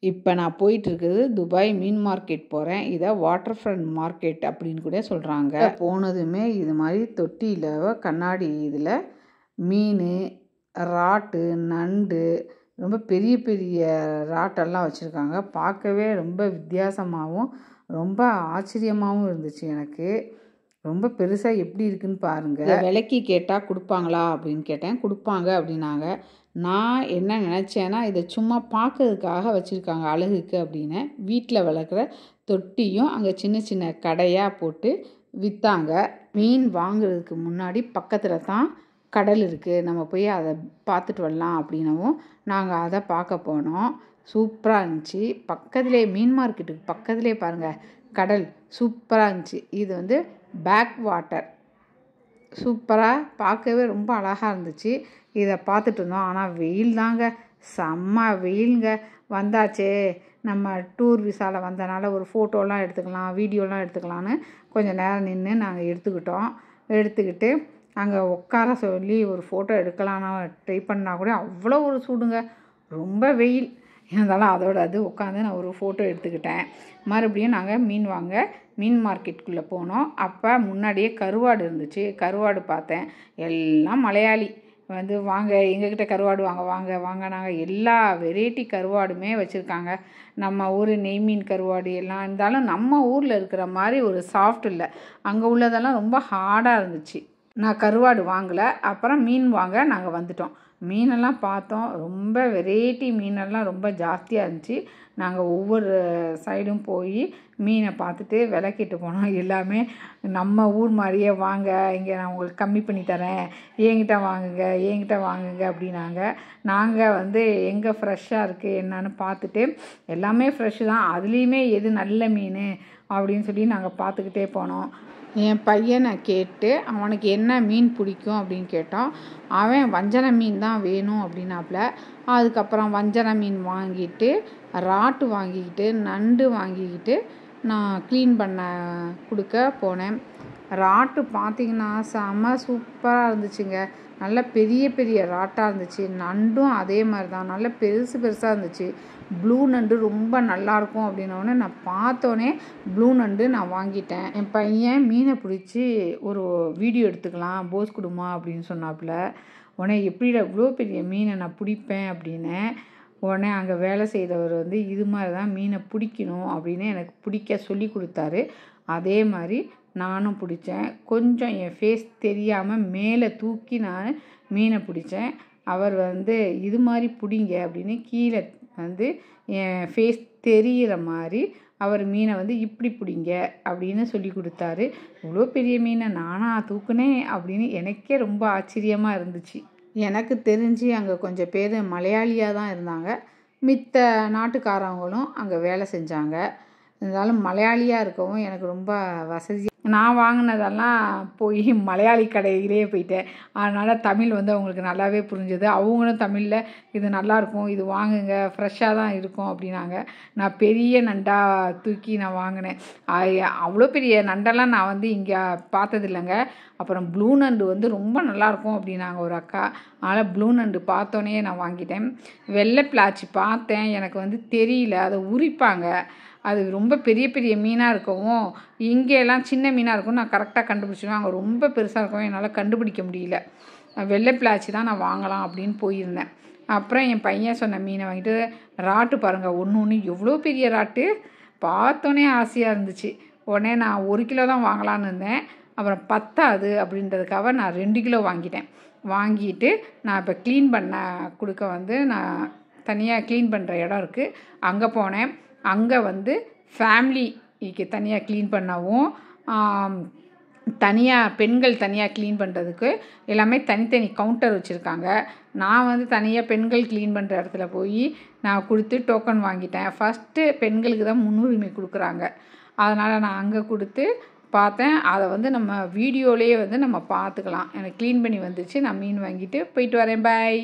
இப்போ நான் போயிட்டுருக்குது துபாய் மீன் மார்க்கெட் போகிறேன். இதை வாட்டர் ஃப்ரண்ட் மார்க்கெட் அப்படின்னு கூட சொல்கிறாங்க. போனதுமே இது மாதிரி தொட்டியில் கண்ணாடி இதில் மீன், ராட்டு, நண்டு, ரொம்ப பெரிய பெரிய ராட்டெல்லாம் வச்சுருக்காங்க. பார்க்கவே ரொம்ப வித்தியாசமாகவும் ரொம்ப ஆச்சரியமாகவும் இருந்துச்சு. எனக்கு ரொம்ப பெருசாக எப்படி இருக்குன்னு பாருங்கள். விலைக்கு கேட்டால் கொடுப்பாங்களா அப்படின்னு கேட்டேன். கொடுப்பாங்க அப்படின்னாங்க. நான் என்ன நினச்சேன்னா இதை சும்மா பார்க்கறதுக்காக வச்சுருக்காங்க அழகுக்கு அப்படின்னு. வீட்டில் வளர்க்குற தொட்டியும் அங்கே சின்ன சின்ன கடையாக போட்டு விற்றாங்க. மீன் வாங்குறதுக்கு முன்னாடி பக்கத்தில் தான் கடல் இருக்குது, நம்ம போய் அதை பார்த்துட்டு வரலாம் அப்படின்னவும் நாங்கள் அதை பார்க்க போனோம். சூப்பராக இருந்துச்சு. பக்கத்துலேயே மீன் மார்க்கெட்டுக்கு பக்கத்துலேயே பாருங்கள் கடல் சூப்பராக இருந்துச்சு. இது பேக் வாட்டர் சூப்பராக பார்க்கவே ரொம்ப அழகாக இருந்துச்சு. இதை பார்த்துட்டு இருந்தோம். ஆனால் வெயில் தாங்க, செம்ம வெயிலுங்க. வந்தாச்சே நம்ம டூர் விசாவில் வந்தனால ஒரு ஃபோட்டோலாம் எடுத்துக்கலாம், வீடியோலாம் எடுத்துக்கலான்னு கொஞ்சம் நேரம் நின்று நாங்கள் எடுத்துக்கிட்டு அங்கே உட்கார சொல்லி ஒரு ஃபோட்டோ எடுக்கலான்னு ட்ரை பண்ணால் கூட அவ்வளோ ஒரு சூடுங்க, ரொம்ப வெயில். இருந்தாலும் அதோட உட்காந்து நான் ஒரு ஃபோட்டோ எடுத்துக்கிட்டேன். மறுபடியும் நாங்கள் மீன் வாங்க மீன் மார்க்கெட்டுக்குள்ளே போனோம். அப்போ முன்னாடியே கருவாடு இருந்துச்சு. கருவாடு பார்த்தேன். எல்லாம் மலையாளி வாங்க எங்ககிட்ட கருவாடு வாங்க நாங்கள் எல்லா வெரைட்டி கருவாடுமே வச்சுருக்காங்க. நம்ம ஊர் நெய்மீன் கருவாடு எல்லாம் இருந்தாலும் நம்ம ஊரில் இருக்கிற மாதிரி ஒரு சாஃப்ட் இல்லை. அங்கே உள்ளதெல்லாம் ரொம்ப ஹார்டாக இருந்துச்சு. நான் கருவாடு வாங்கலை. அப்புறம் மீன் வாங்க நாங்கள் வந்துட்டோம். மீனெல்லாம் பார்த்தோம். ரொம்ப வெரைட்டி மீனெல்லாம் ரொம்ப ஜாஸ்தியாக இருந்துச்சு. நாங்கள் ஒவ்வொரு சைடும் போய் மீனை பார்த்துட்டு விலைக்கிட்டு போனோம். எல்லாமே நம்ம ஊர் மாதிரியே வாங்க, இங்கே நான் உங்களுக்கு கம்மி பண்ணி தரேன், என்கிட்ட வாங்குங்க அப்படின்னாங்க. நாங்கள் எங்கே ஃப்ரெஷ்ஷாக இருக்குது என்னன்னு பார்த்துட்டு எல்லாமே ஃப்ரெஷ்ஷு தான், அதுலேயுமே எது நல்ல மீன் அப்படின்னு சொல்லி நாங்கள் பார்த்துக்கிட்டே போனோம். என் பையனை கேட்டு அவனுக்கு என்ன மீன் பிடிக்கும் அப்படின்னு கேட்டோம். அவன் வஞ்சர மீன் தான் வேணும் அப்படின்னாப்புல. அதுக்கப்புறம் வஞ்சர மீன் வாங்கிட்டு, ராட்டு வாங்கிக்கிட்டு, நண்டு வாங்கிக்கிட்டு நான் க்ளீன் பண்ண கொடுக்க போனேன். ராட்டு பார்த்திங்கன்னா செம்ம சூப்பராக இருந்துச்சுங்க. நல்ல பெரிய பெரிய ராட்டாக இருந்துச்சு. நண்டும் அதே மாதிரி தான், நல்ல பெருசாக இருந்துச்சு. ப்ளூ நண்டு ரொம்ப நல்லாயிருக்கும் அப்படின்னோடனே நான் பார்த்தோன்னே ப்ளூ நண்டு நான் வாங்கிட்டேன். என் பையன் மீனை பிடிச்சி ஒரு வீடியோ எடுத்துக்கலாம், போஸ் கொடுமா அப்படின்னு சொன்னாப்புல. உடனே எப்படிடா இவ்வளோ பெரிய மீனை நான் பிடிப்பேன் அப்படின்னேன். உடனே அங்கே வேலை செய்தவர் இது மாதிரி தான் மீனை பிடிக்கணும் அப்படின்னு எனக்கு பிடிக்க சொல்லி கொடுத்தாரு. அதே மாதிரி நானும் பிடிச்சேன். கொஞ்சம் என் ஃபேஸ் தெரியாமல் மேலே தூக்கி நான் மீனை பிடிச்சேன். அவர் இது மாதிரி பிடிங்க அப்படின்னு கீழே என் ஃபேஸ் தெரிகிற மாதிரி அவர் மீனை இப்படி பிடிங்க அப்படின்னு சொல்லி கொடுத்தாரு. இவ்வளோ பெரிய மீனை நானா தூக்குனேன் அப்படின்னு எனக்கே ரொம்ப ஆச்சரியமாக இருந்துச்சு. எனக்கு தெரிஞ்சு அங்கே கொஞ்சம் பேர் மலையாளியாக தான் இருந்தாங்க. மித்த நாட்டுக்காரவங்களும் அங்கே வேலை செஞ்சாங்க. இருந்தாலும் மலையாளியாக இருக்கவும் எனக்கு ரொம்ப வசதி. நான் வாங்கினதெல்லாம் போய் மலையாளி கடையிலே போயிட்டேன். அதனால் தமிழ் அவங்களுக்கு நல்லாவே புரிஞ்சுது. அவங்களும் தமிழில் இது நல்லாயிருக்கும், இது வாங்குங்க, ஃப்ரெஷ்ஷாக தான் இருக்கும் அப்படின்னாங்க. நான் பெரிய நண்டாக தூக்கி நான் வாங்கினேன். அவ்வளோ பெரிய நண்டெல்லாம் நான் இங்கே பார்த்ததில்லைங்க. அப்புறம் ப்ளூ நண்டு ரொம்ப நல்லாயிருக்கும் அப்படின்னாங்க ஒரு அக்கா. அதனால் ப்ளூ நண்டு பார்த்தோன்னே நான் வாங்கிட்டேன். வெள்ளை பிளாச்சி பார்த்தேன், எனக்கு தெரியல, அதை உரிப்பாங்க. அது ரொம்ப பெரிய பெரிய மீனாக இருக்கவும் இங்கெல்லாம் சின்ன மீனாக இருக்கும், நான் கரெக்டாக கண்டுபிடிச்சிடுவேன். அங்கே ரொம்ப பெருசாக இருக்கவும் என்னால் கண்டுபிடிக்க முடியல. வெள்ளை பிளாச்சி தான் நான் வாங்கலாம் அப்படின்னு போயிருந்தேன். அப்புறம் என் பையன் சொன்ன மீனை வாங்கிட்டு, ராட்டு பாருங்கள் ஒன்று எவ்வளோ பெரிய ராட்டு, பார்த்தோன்னே ஆசையாக இருந்துச்சு. உடனே நான் 1 கிலோ தான் வாங்கலான்னு இருந்தேன். அப்புறம் பத்தாது அப்படின்றதுக்காக நான் 2 கிலோ வாங்கிட்டு நான் இப்போ க்ளீன் பண்ண கொடுக்க நான் தனியாக க்ளீன் பண்ணுற இடம் இருக்குது, அங்கே போனேன். அங்கே ஃபேமிலிக்கு தனியாக க்ளீன் பண்ணவும், பெண்கள் தனியாக க்ளீன் பண்ணுறதுக்கு எல்லாமே தனித்தனி கவுண்டர் வச்சுருக்காங்க. நான் தனியாக பெண்கள் க்ளீன் பண்ணுற இடத்துல போய் நான் கொடுத்து டோக்கன் வாங்கிட்டேன். ஃபஸ்ட்டு பெண்களுக்கு தான் முன்னுரிமை கொடுக்குறாங்க. அதனால் நான் அங்கே கொடுத்து பார்த்தேன். அதை நம்ம வீடியோலேயே நம்ம பார்த்துக்கலாம். எனக்கு க்ளீன் பண்ணி வந்துச்சு. நான் மீன் வாங்கிட்டு போயிட்டு வரேன். பாய்.